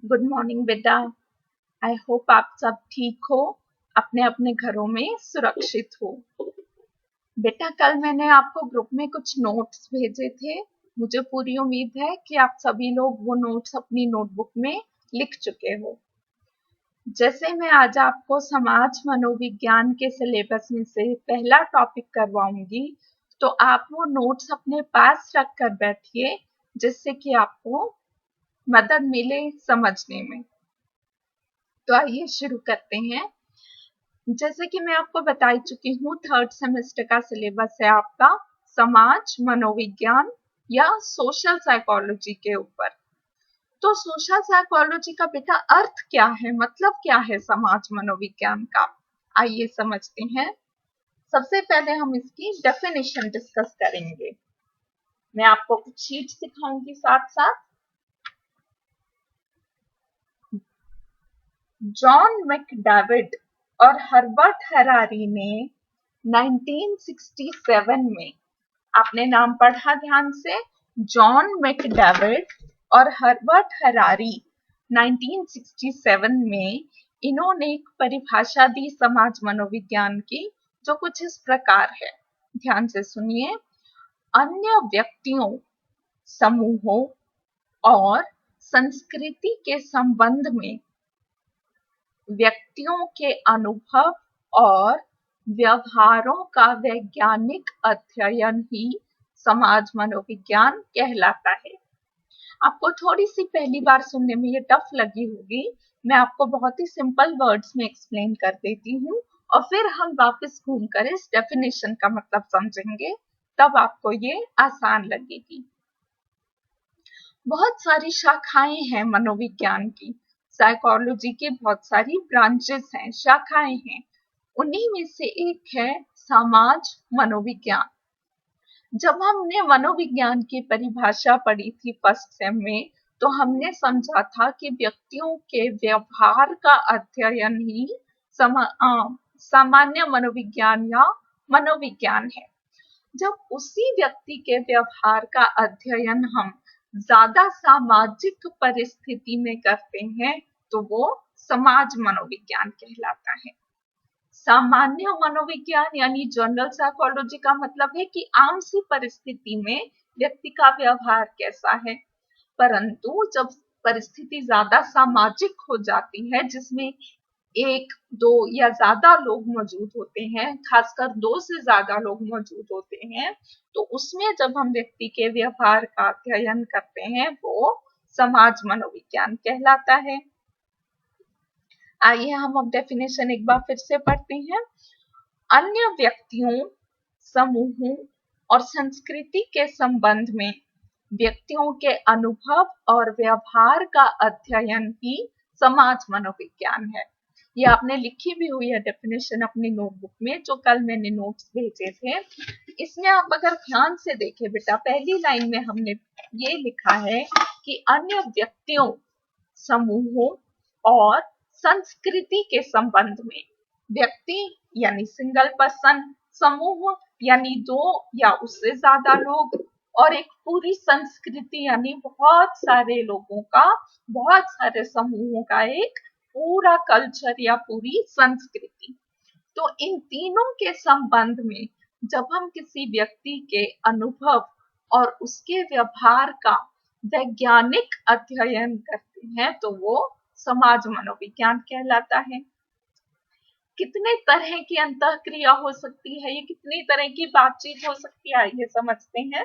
Good morning बेटा। I hope आप सब ठीक हो, अपने अपने घरों में सुरक्षित हो। बेटा, कल मैंने आपको ग्रुप में कुछ नोट्स भेजे थे। मुझे पूरी उम्मीद है कि आप सभी लोग वो नोट्स अपनी नोटबुक में लिख चुके हो। जैसे मैं आज आपको समाज मनोविज्ञान के सिलेबस में से पहला टॉपिक करवाऊंगी, तो आप वो नोट्स अपने पास रख कर बैठिए, जिससे कि आपको मदद मिले समझने में। तो आइए शुरू करते हैं। जैसे कि मैं आपको बता चुकी हूँ, थर्ड सेमेस्टर का सिलेबस है आपका समाज मनोविज्ञान या सोशल साइकोलॉजी के ऊपर। तो सोशल साइकोलॉजी का बेटा अर्थ क्या है, मतलब क्या है समाज मनोविज्ञान का, आइए समझते हैं। सबसे पहले हम इसकी डेफिनेशन डिस्कस करेंगे। मैं आपको कुछ शीट्स दिखाऊंगी साथ साथ। जॉन मैकडैविड और हर्बर्ट हरारी ने 1967 में, आपने नाम पढ़ा ध्यान से, जॉन मैकडैविड और हर्बर्ट हरारी 1967 में इन्होंने एक परिभाषा दी समाज मनोविज्ञान की, जो कुछ इस प्रकार है। ध्यान से सुनिए। अन्य व्यक्तियों, समूहों और संस्कृति के संबंध में व्यक्तियों के अनुभव और व्यवहारों का वैज्ञानिक अध्ययन ही समाज मनोविज्ञान कहलाता है। आपको थोड़ी सी पहली बार सुनने में ये टफ लगी होगी। मैं आपको बहुत ही सिंपल वर्ड्स में एक्सप्लेन कर देती हूँ, और फिर हम वापस घूमकर इस डेफिनेशन का मतलब समझेंगे, तब आपको ये आसान लगेगी। बहुत सारी शाखाएं हैं मनोविज्ञान की। साइकोलॉजी की बहुत सारी ब्रांचेस हैं, शाखाएं हैं। उन्हीं में से एक है समाज मनोविज्ञान। जब हमने मनोविज्ञान की परिभाषा पढ़ी थी फर्स्ट सेम में, तो हमने समझा था कि व्यक्तियों के व्यवहार का अध्ययन ही सामान्य मनोविज्ञान या मनोविज्ञान है। जब उसी व्यक्ति के व्यवहार का अध्ययन हम ज्यादा सामाजिक परिस्थिति में करते हैं, तो वो समाज मनोविज्ञान कहलाता है। सामान्य मनोविज्ञान यानी जनरल साइकोलॉजी का मतलब है कि आम सी परिस्थिति में व्यक्ति का व्यवहार कैसा है। परंतु जब परिस्थिति ज्यादा सामाजिक हो जाती है, जिसमें एक, दो या ज्यादा लोग मौजूद होते हैं, खासकर दो से ज्यादा लोग मौजूद होते हैं, तो उसमें जब हम व्यक्ति के व्यवहार का अध्ययन करते हैं, वो समाज मनोविज्ञान कहलाता है। आइए हम अब डेफिनेशन एक बार फिर से पढ़ते हैं। अन्य व्यक्तियों, समूहों और संस्कृति के संबंध में व्यक्तियों के अनुभव और व्यवहार का अध्ययन ही समाज मनोविज्ञान है। ये आपने लिखी भी हुई है डेफिनेशन अपनी नोटबुक में, जो कल मैंने नोट्स भेजे थे। इसमें आप अगर ध्यान से देखें बेटा, पहली लाइन में हमने ये लिखा है कि अन्य व्यक्तियों, समूहों और संस्कृति के संबंध में। व्यक्ति यानी सिंगल पर्सन, समूह यानी दो या उससे ज्यादा लोग, और एक पूरी संस्कृति यानी बहुत सारे लोगों का, बहुत सारे समूहों का एक पूरा कल्चर या पूरी संस्कृति। तो इन तीनों के संबंध में जब हम किसी व्यक्ति के अनुभव और उसके व्यवहार का वैज्ञानिक अध्ययन करते हैं, तो वो समाज मनोविज्ञान कहलाता है। कितने तरह की अंतःक्रिया हो सकती है, ये कितनी तरह की बातचीत हो सकती है, ये समझते हैं।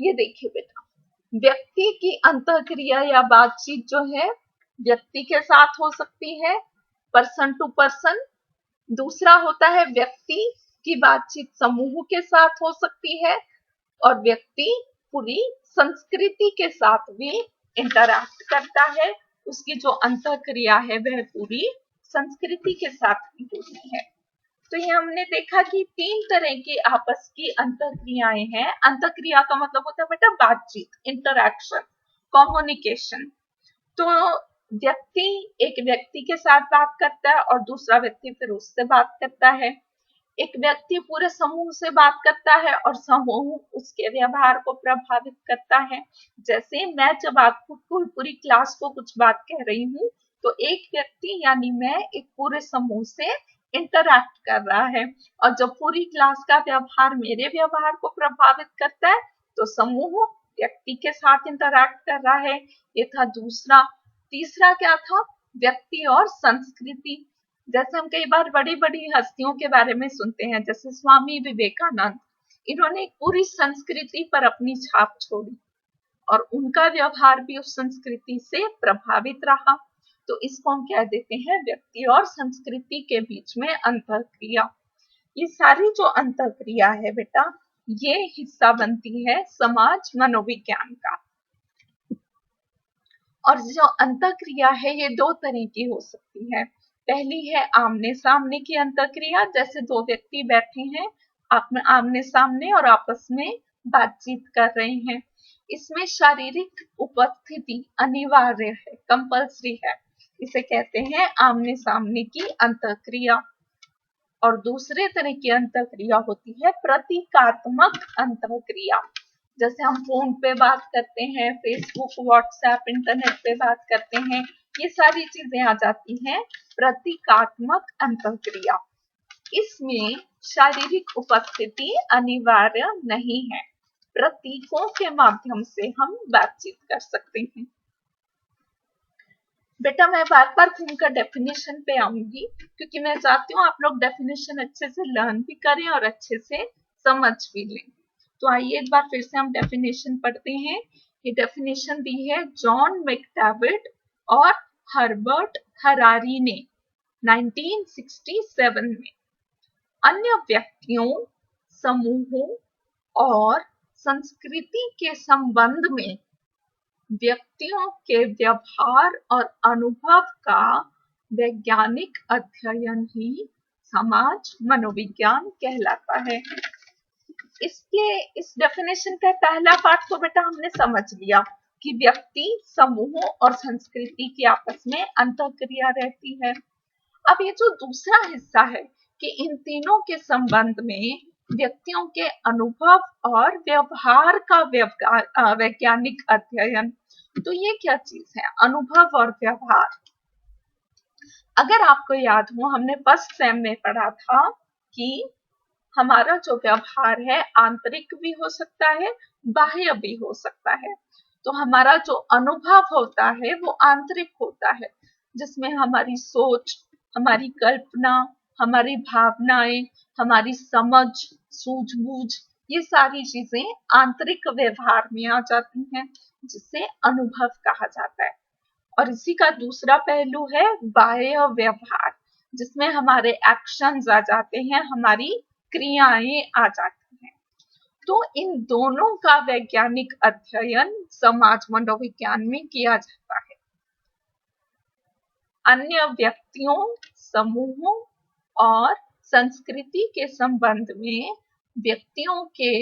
ये देखिए बेटा, व्यक्ति की अंतःक्रिया या बातचीत जो है, व्यक्ति के साथ हो सकती है, पर्सन टू पर्सन। दूसरा होता है व्यक्ति की बातचीत समूह के साथ हो सकती है, और व्यक्ति पूरी संस्कृति के साथ भी इंटरैक्ट करता है। उसकी जो अंतःक्रिया है वह पूरी संस्कृति के साथ भी होती है। तो ये हमने देखा कि तीन तरह की आपस की अंतःक्रियाएं हैं। अंतःक्रिया का मतलब होता है बेटा बातचीत, इंटरैक्शन, कम्युनिकेशन। तो व्यक्ति एक व्यक्ति के साथ बात करता है और दूसरा व्यक्ति फिर उससे बात करता है। एक व्यक्ति पूरे समूह से बात करता है और समूह उसके व्यवहार को प्रभावित करता है। जैसे मैं जब आपको पूरी क्लास को कुछ बात कह रही हूँ, तो एक व्यक्ति यानी मैं एक पूरे समूह से इंटरैक्ट कर रहा है, और जब पूरी क्लास का व्यवहार मेरे व्यवहार को प्रभावित करता है, तो समूह व्यक्ति के साथ इंटरैक्ट कर रहा है। ये था दूसरा। तीसरा क्या था? व्यक्ति और संस्कृति। जैसे हम कई बार बड़ी बड़ी हस्तियों के बारे में सुनते हैं, जैसे स्वामी विवेकानंद, इन्होंने एक पूरी संस्कृति पर अपनी छाप छोड़ी और उनका व्यवहार भी उस संस्कृति से प्रभावित रहा। तो इसको हम कह देते हैं व्यक्ति और संस्कृति के बीच में अंतःक्रिया। ये सारी जो अंतःक्रिया है बेटा, ये हिस्सा बनती है समाज मनोविज्ञान का। और जो अंतःक्रिया है ये दो तरह की हो सकती है। पहली है आमने सामने की अंतःक्रिया, जैसे दो व्यक्ति बैठे हैं आमने सामने और आपस में बातचीत कर रहे हैं। इसमें शारीरिक उपस्थिति अनिवार्य है, कंपल्सरी है। इसे कहते हैं आमने सामने की अंतःक्रिया। और दूसरे तरह की अंतःक्रिया होती है प्रतीकात्मक अंतःक्रिया। जैसे हम फोन पे बात करते हैं, फेसबुक, व्हाट्सएप, इंटरनेट पे बात करते हैं, ये सारी चीजें आ जाती हैं प्रतीकात्मक अंतःक्रिया। इसमें शारीरिक उपस्थिति अनिवार्य नहीं है, प्रतीकों के माध्यम से हम बातचीत कर सकते हैं। बेटा मैं बार बार घूमकर डेफिनेशन पे आऊंगी, क्योंकि मैं चाहती हूँ आप लोग डेफिनेशन अच्छे से लर्न भी करें और अच्छे से समझ भी लें। तो आइए एक बार फिर से हम डेफिनेशन पढ़ते हैं। ये डेफिनेशन दी है जॉन मैकडेविड और हर्बर्ट हरारी ने 1967 में। अन्य व्यक्तियों, समूहों और संस्कृति के संबंध में व्यक्तियों के व्यवहार और अनुभव का वैज्ञानिक अध्ययन ही समाज मनोविज्ञान कहलाता है। इस डेफिनेशन का पहला पार्ट तो बेटा हमने समझ लिया कि व्यक्ति, समूहों और संस्कृति की आपस में अंतःक्रिया रहती है। अब ये जो दूसरा हिस्सा है कि इन तीनों के संबंध में व्यक्तियों के अनुभव और व्यवहार का वैज्ञानिक अध्ययन, तो ये क्या चीज है अनुभव और व्यवहार? अगर आपको याद हो, हमने फर्स्ट सेम में पढ़ा था कि हमारा जो व्यवहार है आंतरिक भी हो सकता है, बाह्य भी हो सकता है। तो हमारा जो अनुभव होता है वो आंतरिक होता है, जिसमें हमारी सोच, हमारी कल्पना, हमारी भावनाएं, हमारी समझ, सूझबूझ, ये सारी चीजें आंतरिक व्यवहार में आ जाती हैं, जिसे अनुभव कहा जाता है। और इसी का दूसरा पहलू है बाह्य व्यवहार, जिसमें हमारे एक्शंस आ जाते हैं, हमारी क्रियाएं आ जाती हैं। तो इन दोनों का वैज्ञानिक अध्ययन समाज मनोविज्ञान में किया जाता है। अन्य व्यक्तियों, समूहों और संस्कृति के संबंध में व्यक्तियों के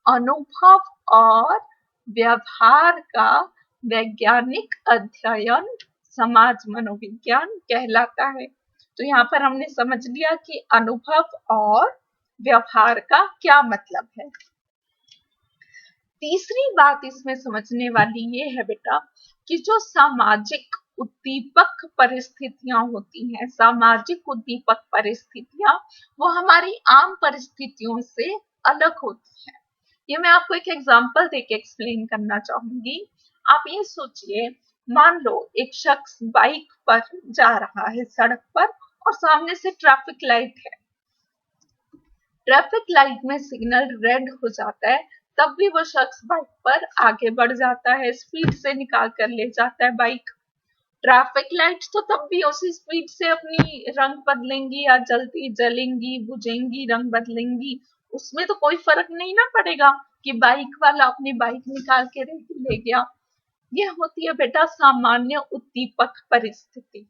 अनुभव और व्यवहार का वैज्ञानिक अध्ययन समाज मनोविज्ञान कहलाता है। तो यहाँ पर हमने समझ लिया कि अनुभव और व्यवहार का क्या मतलब है। तीसरी बात इसमें समझने वाली ये है बेटा कि जो सामाजिक उद्दीपक परिस्थितियां होती हैं, सामाजिक उद्दीपक परिस्थितियां, वो हमारी आम परिस्थितियों से अलग होती हैं। ये मैं आपको एक एग्जांपल देके एक्सप्लेन करना चाहूंगी। आप ये सोचिए, मान लो एक शख्स बाइक पर जा रहा है सड़क पर और सामने से ट्रैफिक लाइट है। ट्रैफिक लाइट में सिग्नल रेड हो जाता है, तब भी वो शख्स बाइक पर आगे बढ़ जाता है, स्पीड से निकाल कर ले जाता है बाइक। ट्रैफिक लाइट तो तब भी उसी स्पीड से अपनी रंग बदलेंगी या जलती जलेंगी, बुझेंगी, रंग बदलेंगी, उसमें तो कोई फर्क नहीं ना पड़ेगा कि बाइक वाला अपनी बाइक निकाल के ले गया। ये होती है बेटा सामान्य उद्दीपक परिस्थिति।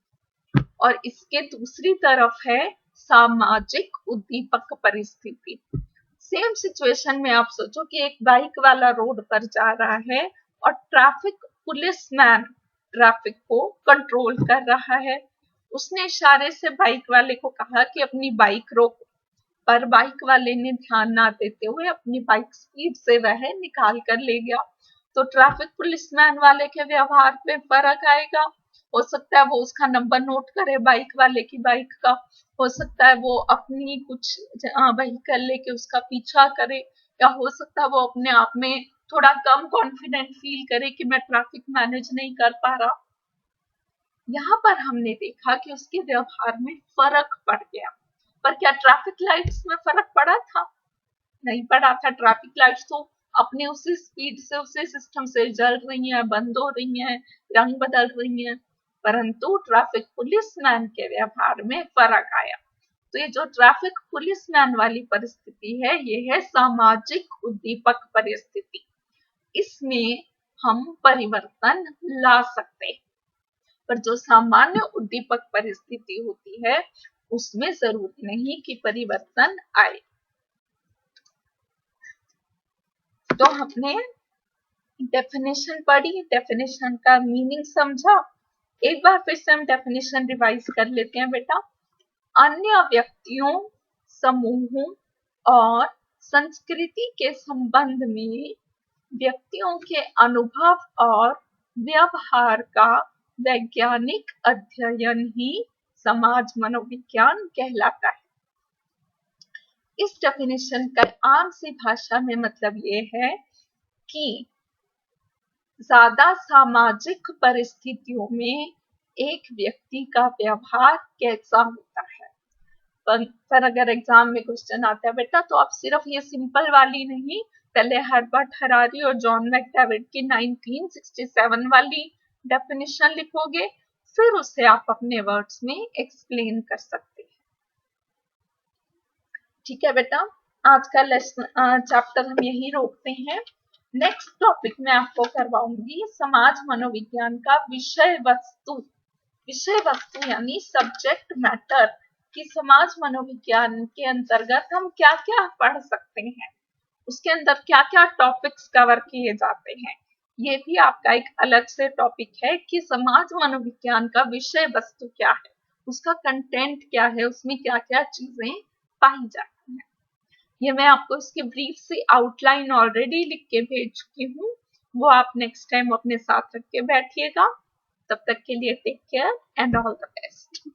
और इसके दूसरी तरफ है सामाजिक उद्दीपक परिस्थिति। सेम सिचुएशन में आप सोचो कि एक बाइक वाला रोड पर जा रहा है और ट्रैफिक पुलिसमैन ट्रैफिक को कंट्रोल कर रहा है। उसने इशारे से बाइक वाले को कहा कि अपनी बाइक रोको। पर बाइक वाले ने ध्यान ना देते हुए अपनी बाइक स्पीड से वह निकाल कर ले गया। तो ट्रैफिक पुलिसमैन वाले के व्यवहार पे फर्क आएगा। हो सकता है वो उसका नंबर नोट करे बाइक वाले की बाइक का, हो सकता है वो अपनी कुछ व्हीकल लेके उसका पीछा करे, या हो सकता है वो अपने आप में थोड़ा कम कॉन्फिडेंट फील करे कि मैं ट्रैफिक मैनेज नहीं कर पा रहा। यहाँ पर हमने देखा कि उसके व्यवहार में फर्क पड़ गया। पर क्या ट्रैफिक लाइट्स में फर्क पड़ा था? नहीं पड़ा था। ट्रैफिक लाइट्स तो अपने उसी स्पीड से उसी सिस्टम से जल रही हैं, बंद हो रही हैं, रंग बदल रही हैं, परंतु ट्रैफिक पुलिसमैन के व्यवहार में फर्क आया। तो ये जो ट्रैफिक पुलिसमैन वाली परिस्थिति है, ये है सामाजिक उद्दीपक परिस्थिति। इसमें हम परिवर्तन ला सकते हैं, पर जो सामान्य उद्दीपक परिस्थिति होती है उसमें जरूरी नहीं कि परिवर्तन आए। तो हमने डेफिनेशन पढ़ी, डेफिनेशन का मीनिंग समझा। एक बार फिर से हम डेफिनेशन रिवाइज कर लेते हैं बेटा। अन्य व्यक्तियों, समूहों और संस्कृति के संबंध में व्यक्तियों के अनुभव और व्यवहार का वैज्ञानिक अध्ययन ही समाज मनोविज्ञान कहलाता है। इस डेफिनेशन का आम सी भाषा में मतलब ये है कि ज्यादा सामाजिक परिस्थितियों में एक व्यक्ति का व्यवहार कैसा होता है। पर अगर एग्जाम में क्वेश्चन आता है बेटा, तो आप सिर्फ ये सिंपल वाली नहीं, पहले हर्बर्ट हरारी और जॉन मैकडैविड की 1967 वाली डेफिनेशन लिखोगे, फिर उसे आप अपने वर्ड्स में एक्सप्लेन कर सकते हैं। ठीक है बेटा, आज का लेसन चैप्टर हम यही रोकते हैं। नेक्स्ट टॉपिक में आपको करवाऊंगी समाज मनोविज्ञान का विषय वस्तु। विषय वस्तु यानी सब्जेक्ट मैटर, कि समाज मनोविज्ञान के अंतर्गत हम क्या क्या पढ़ सकते हैं, उसके अंदर क्या क्या टॉपिक्स कवर किए जाते हैं। ये भी आपका एक अलग से टॉपिक है कि समाज मनोविज्ञान का विषय वस्तु क्या है, उसका कंटेंट क्या है, उसमें क्या क्या चीजें पाई जाती हैं। ये मैं आपको इसकी ब्रीफ सी आउटलाइन ऑलरेडी लिख के भेज चुकी हूँ, वो आप नेक्स्ट टाइम अपने साथ रख के बैठिएगा। तब तक के लिए take care and all the best.